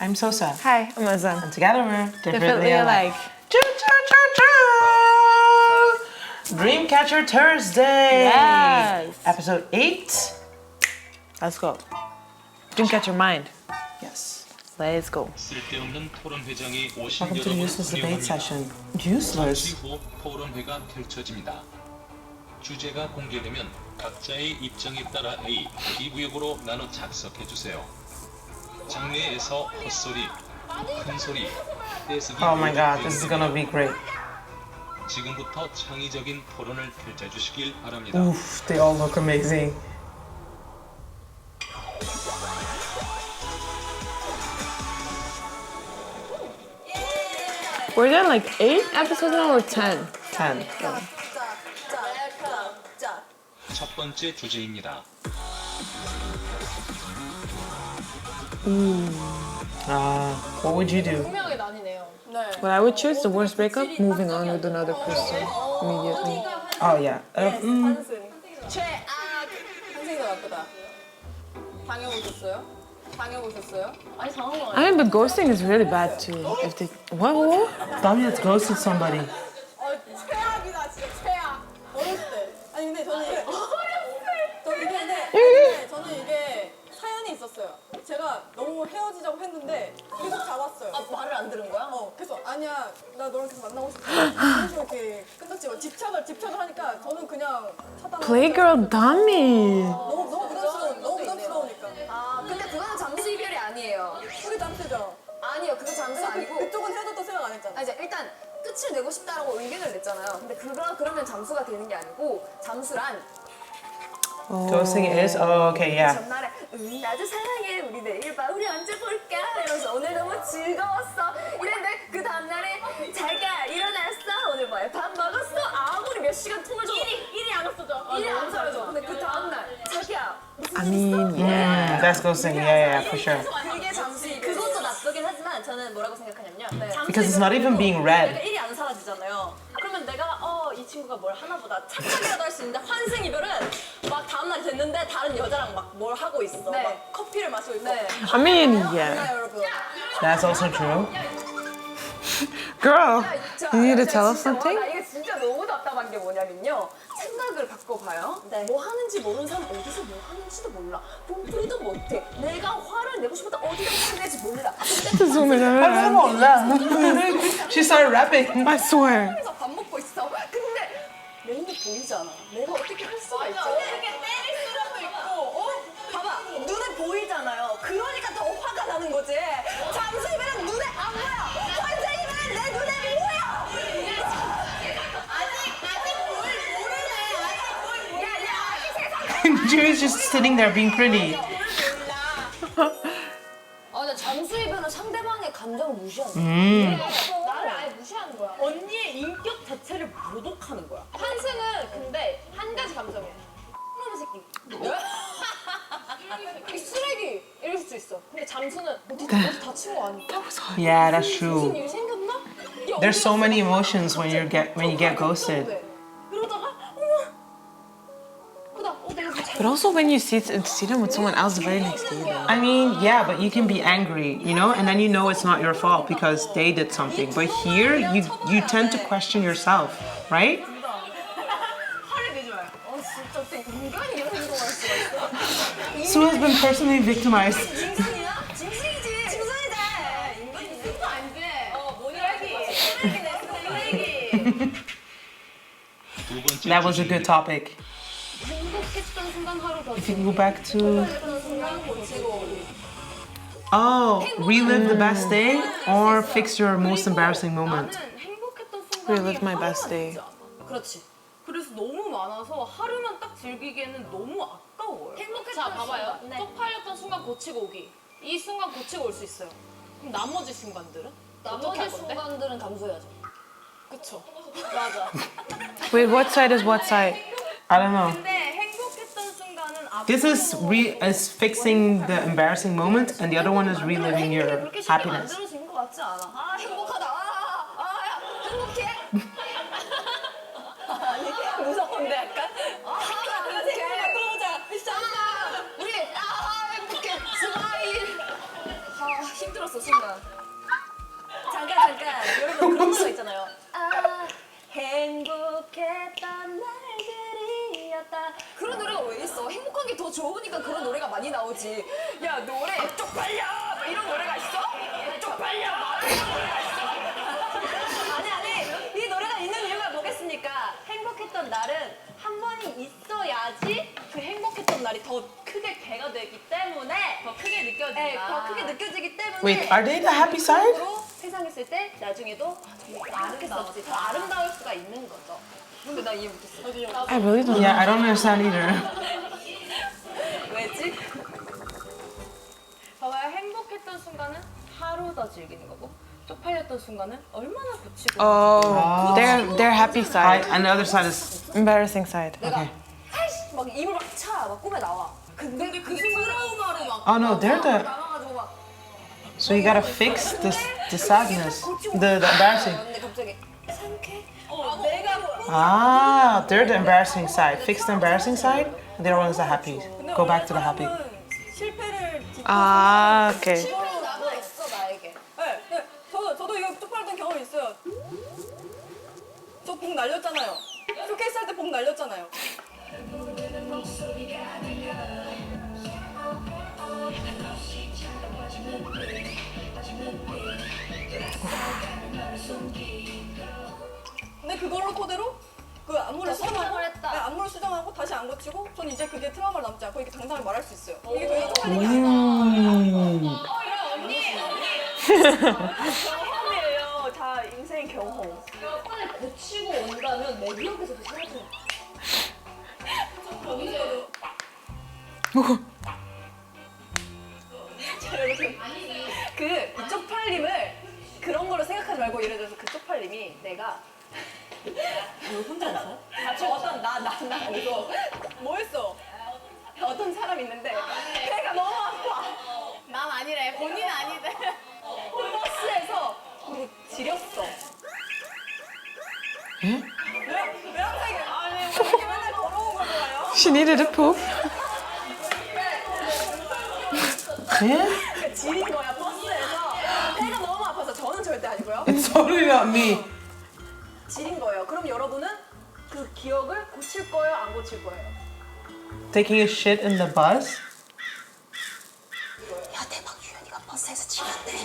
I'm Sosa. Hi, I'm Azan. And together we're Definitely alike. Dreamcatcher Thursday! Yes. Episode 8. Let's go. Dreamcatcher your mind. Yes. Let's go. 쓸데없는 토론 회장이 오신 Welcome to the 여러분 useless debate 환영합니다. session. 잠시 Useless? 후 토론회가 펼쳐집니다. 주제가 공개되면 각자의 입장에 따라 A, B 구역으로 나눠 작성해 주세요. 장외에서 헛소리, 큰소리, 떼쓰기 Oh my god, this is gonna be great. 지금부터 창의적인 토론을 펼쳐주시길 바랍니다. Oof, they all look amazing. We're done like 8 episodes now or 10? 10. 첫 번째 주제입니다. What would you do? 분명하게 나뉘네요. 네. What I would choose the worst breakup, moving on with another person immediately. Oh yeah. 한승. 최악. 한승이 더 나쁘다. 당해보셨어요? 당해보셨어요? 아니 당한 건 I mean, but ghosting is really bad too. If they what? Damian's ghosted somebody. 최악이다 진짜 최악. 어렸을 때. 아니 근데 저는 저는 이게 사연이 있었어요. 제가 너무 헤어지자고 했는데 계속 잡았어요. 아 말을 안 들은 거야? 그래서 아니야 나 너랑 계속 만나고 싶어. 그래서 이렇게 끝났지만 집착을 하니까 저는 그냥 차단. Playgirl dummy. 너무 부담스러우니까. 아 근데 그거는 잠수 이별이 아니에요. 그게 잠시죠. 아니요 그거 잠수 아니고 그쪽은 헤어졌다 생각 안 했잖아. 아, 이제 일단 끝을 내고 싶다라고 의견을 냈잖아요. 근데 그러면 잠수가 되는 게 아니고 잠수란 Ghosting is? Oh, okay, yeah. 전날에 나도 사랑해 우리 내일 봐 우리 언제 볼까 이러면서 오늘 너무 즐거웠어 이랬는데 그 다음날에 자기야 일어났어 오늘 뭐야 밥 먹었어 아무리 몇 시간 통을 줘도 일이 안 없어져 일이 안 사라져 근데 그 다음날 자기야 I mean, yeah. That's ghosting, yeah, for sure. 그게 잠수 그것도 나쁘긴 하지만 저는 뭐라고 생각하냐면요 Because it's not even being read. 내가 일이 안 사라지잖아요. 그러면 내가 이 친구가 뭘 하나보다 착각이라도 할 수 있는데 환승 이별은 막 다음날 됐는데 다른 여자랑 막 뭘 하고 있어. 네. 막 커피를 마시고 있어. I mean, yeah. 여러분. That's also true. Girl, 자, you need to 진짜 tell us 나 something? 이게 진짜 너무 답답한 게 뭐냐면요. 생각을 바꿔봐요. 뭐 하는지 모르는 사람 어디서 뭐 하는지도 몰라. 몸풀이도 못해. 내가 화를 내고 싶어도 어디다 화를 내지 몰라. She started rapping. I swear. 그래서 밥 먹고 있어. 근데 내 눈에 보이잖아. 내가 어떻게 할 수가 있어? 이렇게 때릴 수라도 있고, 봐봐. 눈에 보이잖아요. 그러니까 더 화가 나는 거지. 잠수 이별은 눈에 안 보여. 환승 이별은 내 눈에 보여. 모르네. 야야 Jimmy's just sitting there being pretty. 근데 잠수 이별은 상대방의 감정을 무시하는 거야. 나를 아예 무시하는 거야. 언니의 인격 자체를 모독하는 거야. 환승은 근데 한 가지 감정이야. 이놈의 새끼. 이 쓰레기 이럴 수 있어. 근데 잠수는 어디 다친 거 아닐까? Yeah, that's 무슨 true. 일이 생겼나? There's so many emotions when you get ghosted. 그러다가 어머. 그다 내가 But also when you see them with someone else the very next day. Though. I mean, yeah, but you can be angry, you know, and then you know it's not your fault because they did something. But here, you tend to question yourself, right? 화를 내지 마요. 진짜 어떻게 인간이 이런 행동을 할 수가 있어? Sue has been personally victimized. 짐승이야? 짐승이지. 짐승이지. 인간이 짐승도 아니지. 모니라기. 쓰레기네. 두 번째 That was a good 주제입니다. topic. 행복했던 순간 하루 더 If you go back to, 했던 순간 고치고 oh, relive the best day or fix your most embarrassing moment. 나는 행복했던 순간이 Relive my best 하루만 day. 있지 않아. 그렇지. 그래서 너무 많아서 하루만 딱 즐기기에는 너무 아까워요. 행복했던 자 봐봐요. 순간. 네. 쪽팔렸던 순간 고치고 오기. 이 순간 고치고 올 수 있어요. 그럼 나머지 순간들은? 어떻게 나머지 할 건데? 순간들은 감수해야죠. 그쵸. 맞아. Wait, what side is what side? I don't know. 근데 행복했던 순간은 This is fixing the embarrassing moment, and the other one is reliving your 그렇게 쉽게 happiness. 만들어진 것 같지 않아. 아 행복하다. 야 행복해. 아니 무서운데 약간. 행복해. 들어오자. 우리 행복해. 스마일. 힘들어. 들었어 순간. 잠깐 여러분 그런 노래 있잖아요. 아 행복했던 날들이었다. 그런 노래가 왜 있어? 행복한 게 더 좋으니까 그런 노래가 많이 나오지. 야 노래 쪽팔려 뭐 이런 노래가 있어? 쪽팔려 뭐 이런 노래가 있어? 아니 이 노래가 있는 이유가 뭐겠습니까? 행복했던 날은 한 번이 있어야지 그 행복했던 날이 더 크게 배가 되기 때문에 더 크게 느껴진다. 네, 더 크게 느껴지기 때문에. Wait, are they the happy side? 으로 세상에 있을 때 나중에도 정말 아름다웠지. 더 아름다울 수가 있는 거죠. 근데 나 이해 못했어. I really don't Yeah, I don't understand either. 왜지? 봐봐요. 행복했던 순간은 하루 더 즐기는 거고 쪽팔렸던 순간은 얼마나 고치고 Oh, their happy Side, side. and the other side is Embarrassing side. 내가 아이씨 막 입을 막 차 막 꿈에 나와. 근데 그 트라우마로 막 Oh no, they're the. 나와가지고 막 So you gotta fix the sadness, the embarrassing. 근데 갑자기 상쾌. 내가 Ah, they're the embarrassing side. Fix the embarrassing side, and they're ones that happy. Go back to the happy. 실패를 딛고 Ah, okay. 실패로 남아 있어 나에게. 네, 네. 저도 이거 쪽팔렸던 경험이 있어요. 저 복 날렸잖아요. 쇼케이스 할 때 복 날렸잖아요. 근데 그걸로 토대로 그 안무를 수정하고, 수정을 했다. 네, 안무를 수정하고 다시 안 고치고, 전 이제 그게 트라우마로 남지 않고 이렇게 당당하게 말할 수 있어요. 이게 되게 쪽팔린 게 아니라. 경험이에요. 다 인생 경험. 빨리 고치고 온다면 내 기억에서도 사라져. 그 쪽팔림을 그런 걸로 생각하지 말고 예를 들어서 그 쪽팔림이 내가 너 혼자 있어? 같이 어떤 나 이거 뭐 했어? 어떤 사람 있는데 배가 너무 아파. 난 아니래. 본인 아니래. 버스에서 그리고 지렸어. 왜 항상 이게 왜 이렇게 맨날 더러운 거 좋아해요? She needed a poop. Yeah? 그러니까 지린 거야 버스에서. 배가 너무 아파서 저는 절대 아니고요. It's totally not me. 지린 거예요. 그럼 여러분은 그 기억을 고칠 거예요, 안 고칠 거예요? Taking a shit in the bus? 야 대박 유연이가 버스에서 지렸네.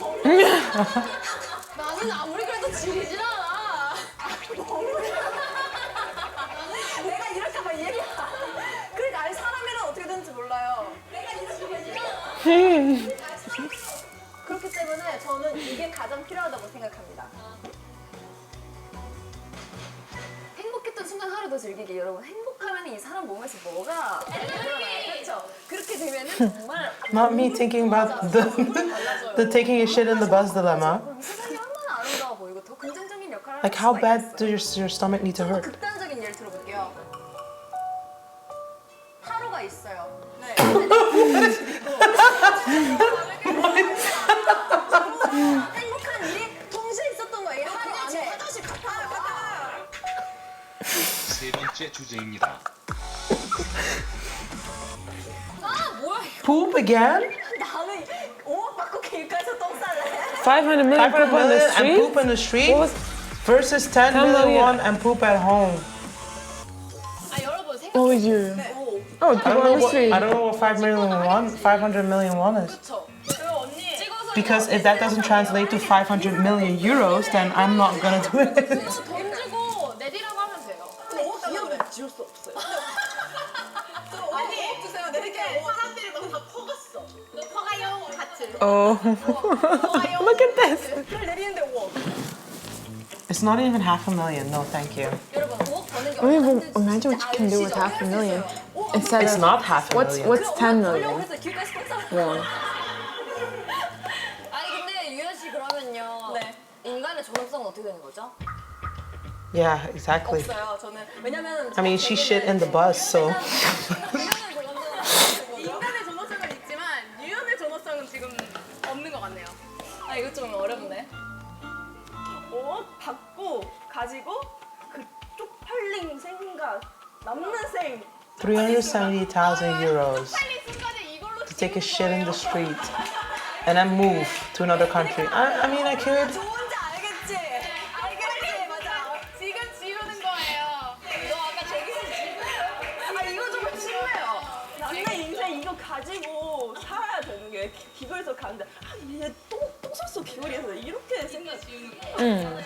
나는 아무리 그래도 지리진 않아. 내가 이렇게 막 얘기야. 그러니까 아니 사람이란 어떻게 되는지 몰라요. 내가 이렇게 지리진 않아. 그렇기 때문에 저는 이게 가장 필요하다고 생각합니다. 행복했던 순간 하루 더 즐기기. 여러분 행복하면 이 사람 몸에서 뭐가 일어나요, 그렇죠? 그렇게 되면은 정말 Not me thinking about the taking a shit in the bus dilemma. 그럼 이 세상이 얼마나 아름다워 보이고 더 긍정적인 역할을 할 Like, how 수가 bad 있겠어요. does your stomach need to 좀 더 hurt? 극단적인 예를 들어볼게요. 하루가 있어요. 네. 행복한 일이 동시에 있었던 거예요. 하루 안에. 화장실 갔다 세 번째 주제입니다. 아 뭐야? Poop again? 나는 5억 받고 길가에서 똥 쌀래. 500 million 500 poop on the million and street? poop in the street What was, versus 10 10 million million. won and poop at home. 아 여러분 생각. what was you? 오. Oh, I people don't on know the street. I don't know what 5 million won, 500 million won is. 그쵸. 그 언니. 찍어서. Because if that doesn't translate to 500 million euros, then I'm not gonna do it. 돈 주고 내리라고 하면 돼요. 근데 기억을 지울 수 없어요. 아니, 주세요. 내릴게. 사람들이 막 다 퍼갔어. 너 퍼가요 같이. Oh. Look at this. 그걸 내리는데 5억. It's not even 500,000. No, thank you. 여러분 5억 버는 게 I mean, 얼마나 imagine what you can do with half a million. Instead It's of not half a what's million. 10 million 그래서 길가에서 똥 쌀래. won? 아니 근데 유연 씨 그러면요. 네. 인간의 존엄성은 어떻게 되는 거죠? Yeah, exactly. 없어요. 저는 왜냐면 I mean, she shit in the bus, so. 인간의 존엄성은 있지만 유연의 존엄성은 지금 없는 것 같네요. 아 이거 좀 어렵네. 5억 받고 가지고 그 쪽팔린 생각 남는 생 370,000 euros 빨리 순간에 이걸로 to take a shit in the street. and then move to another country. I mean, I could. 좋은지 알겠지? 알겠지? 맞아. 지금 지우는 거예요. 너 아까 저기서 아 이거 좀 심해요. 남의 인생 이거 가지고 살아야 되는 게 귀걸이에서 가는데 얘똥 쌌어 귀걸이에서 이렇게 생각.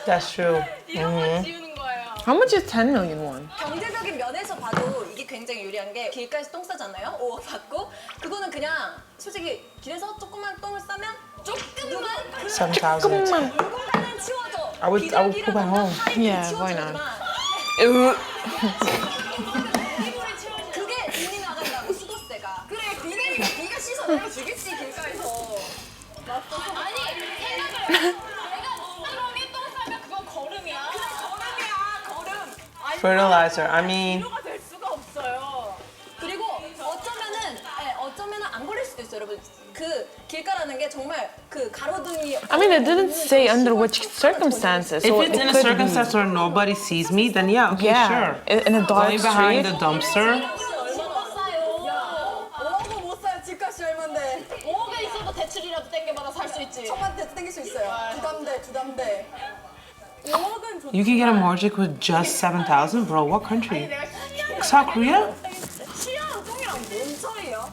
That's true. 지우는 거예요. How much is 10 million won? 경제적인 면에서 봐도 이게 굉장히 유리한 게 길가에서 똥 싸잖아요. 5억 받고 그거는 그냥 솔직히 길에서 조그만 똥을 싸면 조금만 7,000. 누군가는 치워줘. I would put my home. Yeah, why not? 그게 돈이 나간다고 수도세가. 그래 네가 씻어 내가 주겠지 길가에서. 아니 생각을 내가 스스로에 똥 싸면 그건 거름이야. 걸음. 아니, Fertilizer. I mean, 비료가 될 수가 없어요. 그리고 어쩌면은 안 걸릴 수도 있어요, 여러분. 그 길가라는 게 정말 그 가로등이. I mean, it didn't say under which circumstances. if So it's it in a could circumstance where nobody sees me, then yeah, okay, yeah, sure. in a dark Going behind street. the dumpster. 얼마나 싸요? 5억은 못 사요. 집값이 얼만데. 5억에 있어도 대출이라도 땡겨받아 살 수 있지. 천만 대 땡길 수 있어요. 두담대. 5억은 좋. You can get a mortgage with just 7,000, bro. What country? South Korea? 시야랑 똥이랑 뭔 차이야?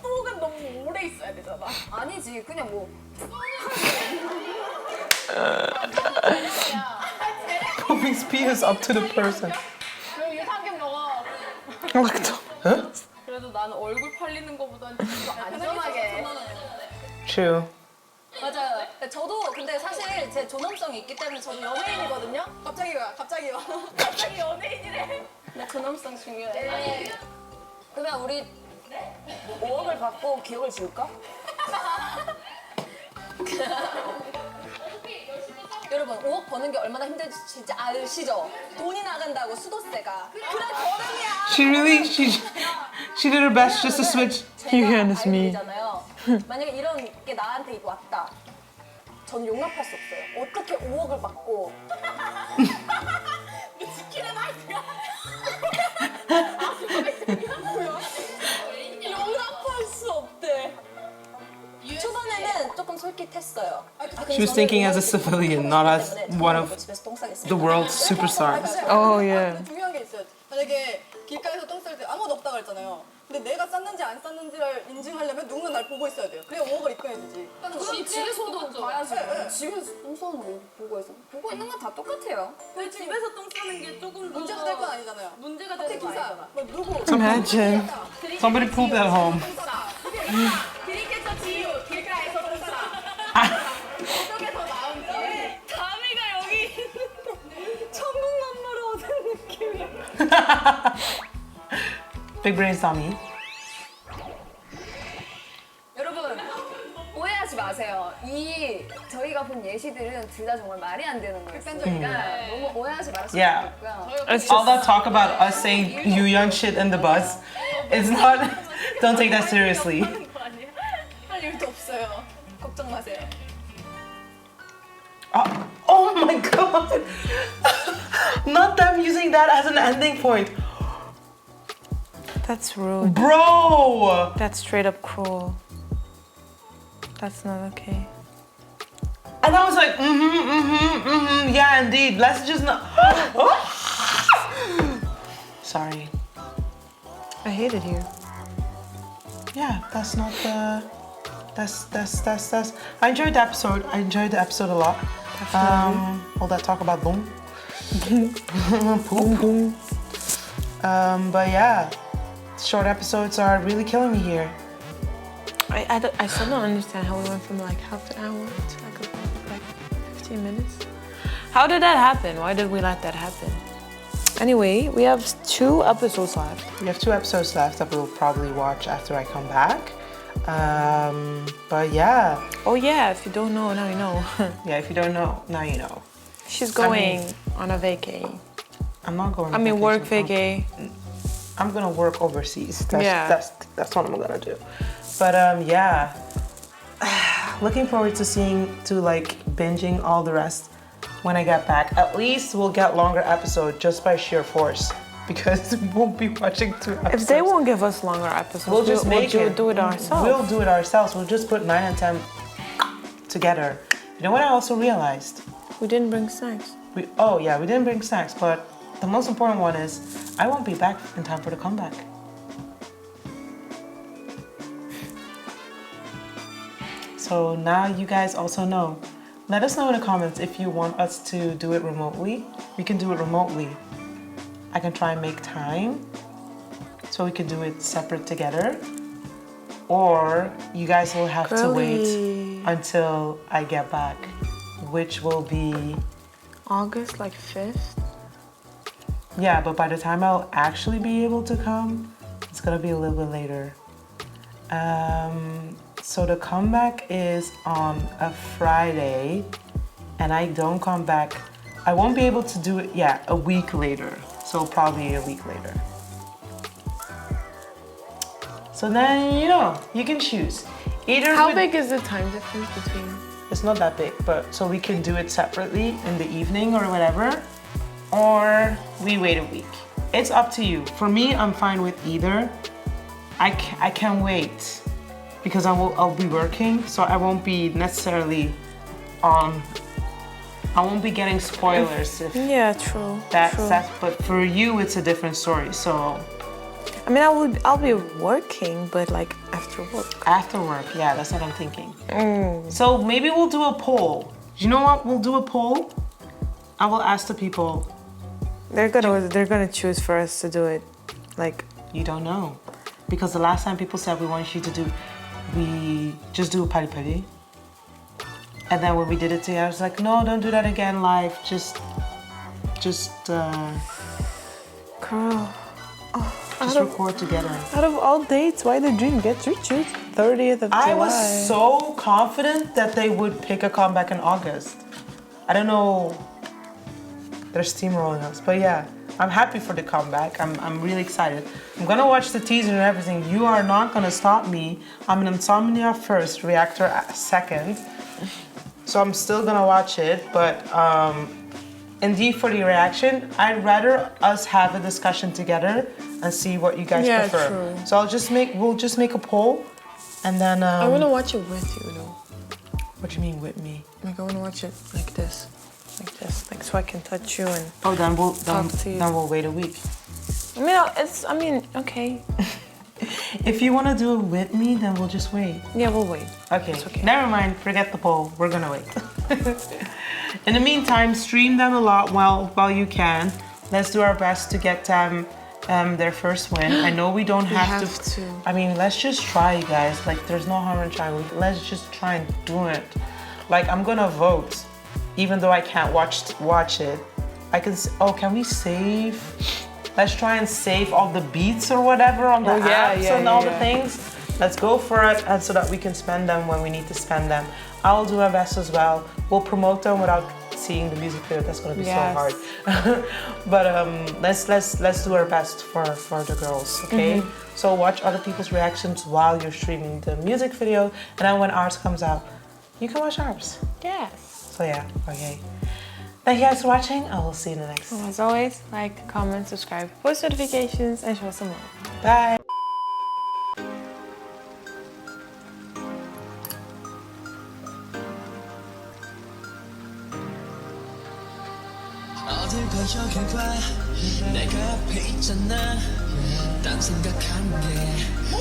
똥은 너무 오래 있어야 되잖아. 아니지, 그냥 뭐. Pumping speed is up to the person. 그럼 유산균 먹어. Huh? 그래도 나는 얼굴 팔리는 거보단 진짜 안전하게. True. 맞아요. 저도 근데 사실 제 존엄성이 있기 때문에 저도 연예인이거든요. 갑자기요. 갑자기 연예인이래. 나 존엄성 중요해. 그러면 우리 5억을 받고 기억을 지울까? 여러분 5억 버는 게 얼마나 힘들지 진짜 아시죠? 돈이 나간다고 수도세가. 그래 걸음이야. She did her best just to switch. You hear this me? 잖아요. 만약에 이런 게 나한테 왔다. 저는 용납할 수 없어요. 어떻게 5억을 받고 지키는 아이가. 용납할 수 없대. 초반에는 조금 솔깃했어요. She was thinking as a civilian, not as one of the world's superstars. Oh, yeah. 중요한 게 있어요. 만약에 길가에서 똥 쌀 때 아무도 없다 그랬잖아요. 근데 내가 쌌는지 안 쌌는지를 인증하려면 누군가 날 보고 있어야 돼요. 그래야 5억을 입금해주지. 집에서도 봐야지. 집에서 똥 싸는 거 보고 있어. 보고 있는 건 다 똑같아요. 근데 집에서 똥 싸는 게 조금 더 문제가 될 건 아니잖아요. 문제가 앞에 되는 거 기사, 아니잖아. 뭐 누구 Imagine. Somebody pooped at home. 드리겠죠 지유 길가에서 똥 싸. 어떻게 더 나은지. 다미가 여기 천국 만나러 오는 느낌이야. Big brains, Tommy. 여러분 오해하지 마세요. 저희가 본 예시들은 둘 다 정말 말이 안 되는 거예요. 그러니까 너무 오해하지 말았으면 Yeah. 좋겠고요. It's All just that talk about us saying you young shit in the bus, it's not. Don't take that seriously. 할 일도 없어요. 걱정 마세요. Oh my god! Not them using that as an ending point. that's rude. Bro! That's straight up cruel. That's not okay. And I was like, yeah, indeed. Let's just not. Sorry. I hate it here. Yeah, that's not the. That's. I enjoyed the episode. I enjoyed the episode a lot. All that talk about boom. Poop. But yeah, short episodes are really killing me here. I still don't understand how we went from like half an hour to like 15 minutes. How did that happen? Why did we let that happen? Anyway, we have 2 episodes left. We have 2 episodes left that we'll probably watch after I come back. But yeah. Oh yeah, if you don't know, now you know. Yeah, if you don't know, now you know. She's going on a vacay. I'm not going. I on mean, work vacation. vacay. I'm gonna work overseas. That's, Yeah. that's what I'm gonna do. But yeah, looking forward to like binging all the rest when I get back. At least we'll get longer episode just by sheer force because we won't be watching 2 episodes. If they won't give us longer episodes, we'll just make it. do it ourselves. We'll do it ourselves. We'll just put 9 and 10 together. You know what I also realized? We didn't bring snacks. We didn't bring snacks, but the most important one is I won't be back in time for the comeback. So now you guys also know. Let us know in the comments if you want us to do it remotely. We can do it remotely. I can try and make time so we can do it separate together. Or you guys will have to wait until I get back, which will be August, like 5th? Yeah, but by the time I'll actually be able to come, it's gonna be a little bit later. So the comeback is on a Friday, and I don't come back. I won't be able to do it, a week later. So probably a week later. So then, you can choose. Either How big is the time difference between? It's not that big, but so we can do it separately in the evening or whatever, or we wait a week. It's up to you. For me, I'm fine with either. I can't wait because I'll be working, so I won't be necessarily on. I won't be getting spoilers if Yeah, true. that's true. that. But for you, it's a different story. So I mean, I'll be working, but like after work. after work, yeah, that's what I'm thinking. So maybe we'll do a poll. You know what? We'll do a poll. I will ask the people. They're gonna choose for us to do it, like. You don't know. Because the last time people said we just do a pari pari. And then when we did it together, I was like, no, don't do that again live. Just Girl. record together. Out of all dates, why the dream? Get your choose. 30th of July. I was so confident that they would pick a comeback in August. I don't know. They're steamrolling us. But yeah, I'm happy for the comeback. I'm really excited. I'm gonna watch the teaser and everything. You are not gonna stop me. I'm an Insomnia first, Reactor second. So I'm still gonna watch it, but indeed for the reaction, I'd rather us have a discussion together and see what you guys prefer. True. So we'll just make a poll, and then I wanna watch it with you though. What do you mean with me? Like I wanna watch it like this, like so I can touch you and. Oh, then Talk to you. we'll wait a week. I mean, okay. If you wanna do it with me, then we'll just wait. Yeah, we'll wait. Okay. It's okay. Never mind. Forget the poll. We're gonna wait. In the meantime, stream them a lot while you can. Let's do our best to get them their first win. I know we don't have to. I mean, let's just try, guys. Like, there's no harm in trying. Let's just try and do it. Like, I'm gonna vote, even though I can't watch it. I can. Can we save? Let's try and save all the beats or whatever on the apps and all the things. Let's go for it, and so that we can spend them when we need to spend them. I'll do my best as well. We'll promote them without seeing the music video. That's gonna be so hard. But let's do our best for the girls, okay? So watch other people's reactions while you're streaming the music video, and then when ours comes out, you can watch ours. Yes. So yeah, okay. Thank you guys for watching. I will see you in the next. As always, like, comment, subscribe, post notifications, and show some love. Bye. 어딜 거역을 봐 내가 앞에 있잖아 딴 생각하는 게